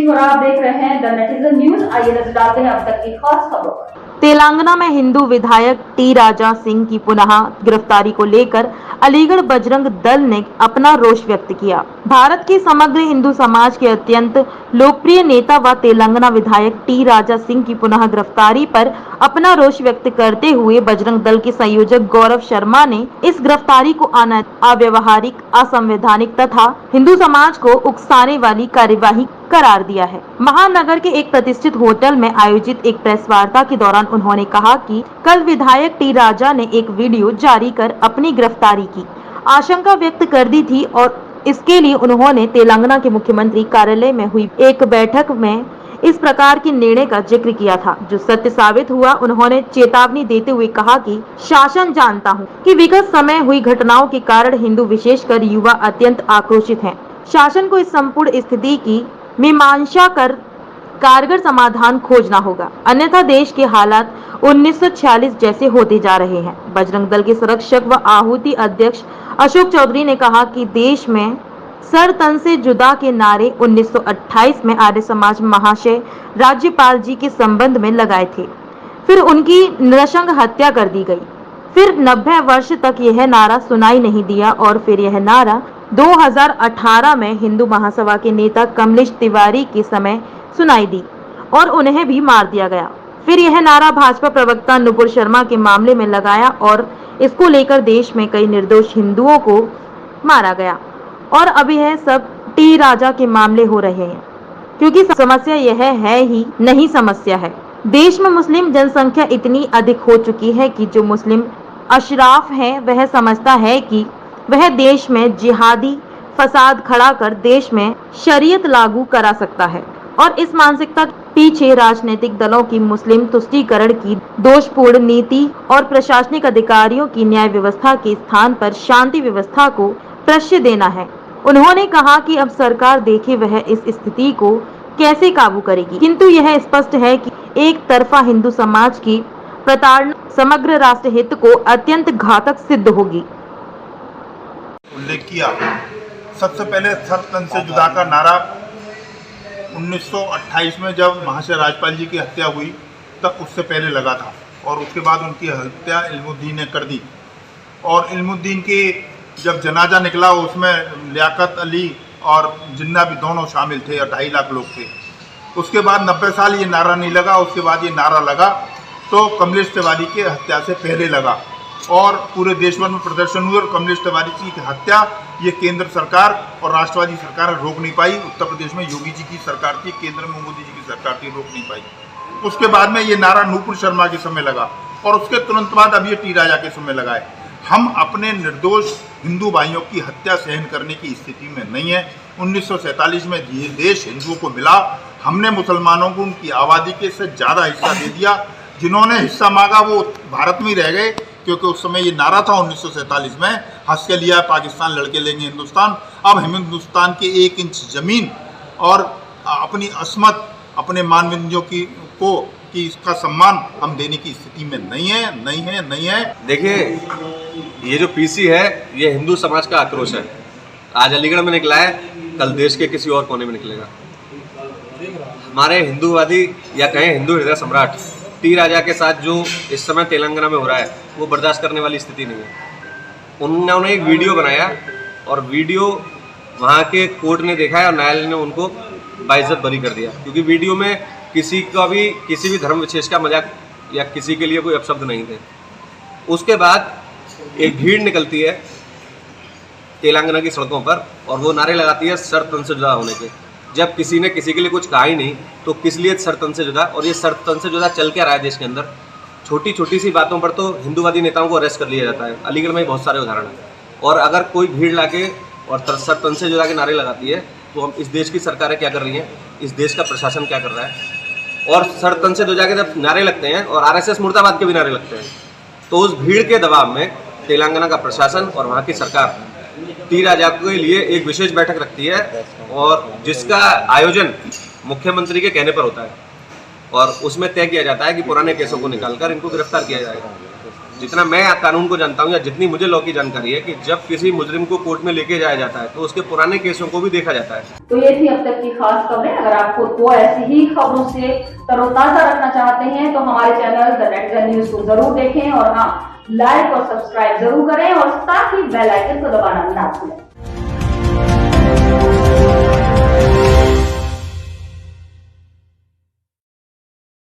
सिंह और आप देख रहे हैं द नेटिजन न्यूज। आइए नजर डालते हैं अब तक की खास खबरों। तेलंगाना में हिंदू विधायक टी राजा सिंह की पुनः गिरफ्तारी को लेकर अलीगढ़ बजरंग दल ने अपना रोष व्यक्त किया। भारत के समग्र हिंदू समाज के अत्यंत लोकप्रिय नेता व तेलंगाना विधायक टी राजा सिंह की पुनः गिरफ्तारी पर अपना रोष व्यक्त करते हुए बजरंग दल के संयोजक गौरव शर्मा ने इस गिरफ्तारी को अव्यवहारिक, असंवैधानिक तथा हिंदू समाज को उकसाने वाली कार्यवाही करार दिया है। महानगर के एक प्रतिष्ठित होटल में आयोजित एक प्रेस वार्ता के दौरान उन्होंने कहा कि कल विधायक टी राजा ने एक वीडियो जारी कर अपनी गिरफ्तारी की आशंका व्यक्त कर दी थी और इसके लिए उन्होंने तेलंगाना के मुख्यमंत्री कार्यालय में हुई एक बैठक में इस प्रकार के निर्णय का जिक्र किया था, जो सत्य साबित हुआ। उन्होंने चेतावनी देते हुए कहा कि शासन जानता हूं कि विगत समय हुई घटनाओं के कारण हिंदू विशेषकर युवा अत्यंत आक्रोशित हैं। शासन को इस संपूर्ण स्थिति की मीमांसा कर कारगर समाधान खोजना होगा, अन्यथा देश के हालात 1946 जैसे होते जा रहे हैं। बजरंग दल के संरक्षक व आहूति अध्यक्ष अशोक चौधरी ने कहा कि देश में सर तन से जुदा के नारे 1928 में आर्य समाज महाशय राज्यपाल जी के संबंध में लगाए थे, फिर उनकी नृशंस हत्या कर दी गई, फिर 90 वर्ष तक यह नारा सुनाई नहीं दिया और फिर यह नारा 2018 में हिंदू महासभा के नेता कमलेश तिवारी के समय सुनाई दी और उन्हें भी मार दिया गया। फिर यह नारा भाजपा प्रवक्ता नुपुर शर्मा के मामले में लगाया और इसको लेकर देश में कई निर्दोष हिंदुओं को मारा गया और अब यह सब टी राजा के मामले हो रहे हैं, क्योंकि समस्या यह है ही नहीं, समस्या है देश में मुस्लिम जनसंख्या इतनी अधिक हो चुकी है कि जो मुस्लिम अशराफ है वह समझता है कि वह देश में जिहादी फसाद खड़ा कर देश में शरीयत लागू करा सकता है और इस मानसिकता पीछे राजनीतिक दलों की मुस्लिम तुष्टीकरण की दोषपूर्ण नीति और प्रशासनिक अधिकारियों की न्याय व्यवस्था के स्थान पर शांति व्यवस्था को प्रश्रय देना है। उन्होंने कहा कि अब सरकार देखे वह इस स्थिति को कैसे काबू करेगी, किंतु यह स्पष्ट है कि एक तरफा हिंदू समाज की प्रताड़ना समग्र राष्ट्र हित को अत्यंत घातक सिद्ध होगी। उल्लेख किया, सबसे पहले सर तन से जुदा का नारा 1928 में जब महाशय राज्यपाल जी की हत्या हुई तब उससे पहले लगा था और उसके बाद उनकी हत्या इल्मुद्दीन ने कर दी और इल्मुद्दीन के जब जनाजा निकला उसमें लियाकत अली और जिन्ना भी दोनों शामिल थे और 2.5 लाख लोग थे। उसके बाद 90 साल ये नारा नहीं लगा, उसके बाद ये नारा लगा तो कमलेश तिवारी की हत्या से पहले लगा और पूरे देश भर में प्रदर्शन हुए और कमलेश तिवारी जी की हत्या ये केंद्र सरकार और राष्ट्रवादी सरकार रोक नहीं पाई। उत्तर प्रदेश में योगी जी की सरकार थी, केंद्र में मोदी जी की सरकार थी, रोक नहीं पाई। उसके बाद में ये नारा नुपुर शर्मा के समय लगा और उसके तुरंत बाद अब ये टी राजा के समय लगा है। हम अपने निर्दोष हिंदू भाइयों की हत्या सहन करने की स्थिति में नहीं है। 1947 में ये देश हिंदुओं को मिला, हमने मुसलमानों को उनकी आबादी के से ज़्यादा हिस्सा दे दिया। जिन्होंने हिस्सा मांगा वो भारत में ही रह गए, क्योंकि उस समय ये नारा था 1947 में, हंस के लिया पाकिस्तान लड़के लेंगे हिंदुस्तान। अब हम हिंदुस्तान के 1 इंच ज़मीन और अपनी असमत अपने मानविंदियों की इसका सम्मान हम देने की स्थिति में नहीं है। देखिए, ये जो पीसी है ये हिंदू समाज का आक्रोश है। आज अलीगढ़ में निकला है, कल देश के किसी और कोने में निकलेगा। हमारे हिंदूवादी या कहें हिंदू हृदय सम्राट टी राजा के साथ जो इस समय तेलंगाना में हो रहा है वो बर्दाश्त करने वाली स्थिति नहीं है। उन्होंने एक वीडियो बनाया और वीडियो वहाँ के कोर्ट ने देखा है और न्यायालय ने उनको बाइज्जत बरी कर दिया, क्योंकि वीडियो में किसी भी धर्म विशेष का मजाक या किसी के लिए कोई अपशब्द नहीं थे। उसके बाद एक भीड़ निकलती है तेलंगाना की सड़कों पर और वो नारे लगाती है सर तन से जुदा होने के। जब किसी ने किसी के लिए कुछ कहा ही नहीं तो किस लिए सर तन से जुदा, और ये सर तन से जुदा चल क्या रहा है देश के अंदर। छोटी छोटी सी बातों पर तो हिंदूवादी नेताओं को अरेस्ट कर लिया जाता है। अलीगढ़ में बहुत सारे उदाहरण हैं। और अगर कोई भीड़ लाके और सर तन से जुदा के नारे लगाती है तो हम इस देश की सरकारें क्या कर रही हैं, इस देश का प्रशासन क्या कर रहा है। और सर तन से जुदा के जब नारे लगते हैं और RSS मुर्दाबाद के भी नारे लगते हैं तो उस भीड़ के दबाव में तेलंगाना का प्रशासन और वहाँ की सरकार टी राजा के लिए एक विशेष बैठक रखती है और जिसका आयोजन मुख्यमंत्री के कहने पर होता है और उसमें तय किया जाता है कि पुराने केसों को निकालकर इनको गिरफ्तार किया जाएगा। जितना मैं कानून को जानता हूँ या जितनी मुझे लॉ की जानकारी है कि जब किसी मुजरिम को कोर्ट में लेके जाया जाता है तो उसके पुराने केसों को भी देखा जाता है। तो ये थी अब तक की खास खबरें। अगर आप खुद को ऐसी ही खबरों से तरोताजा रखना चाहते हैं तो हमारे चैनल द नेटिजन न्यूज को जरूर देखें और हाँ, लाइक और सब्सक्राइब जरूर करें और साथ ही बेल आइकन को दबाना ना भूलें।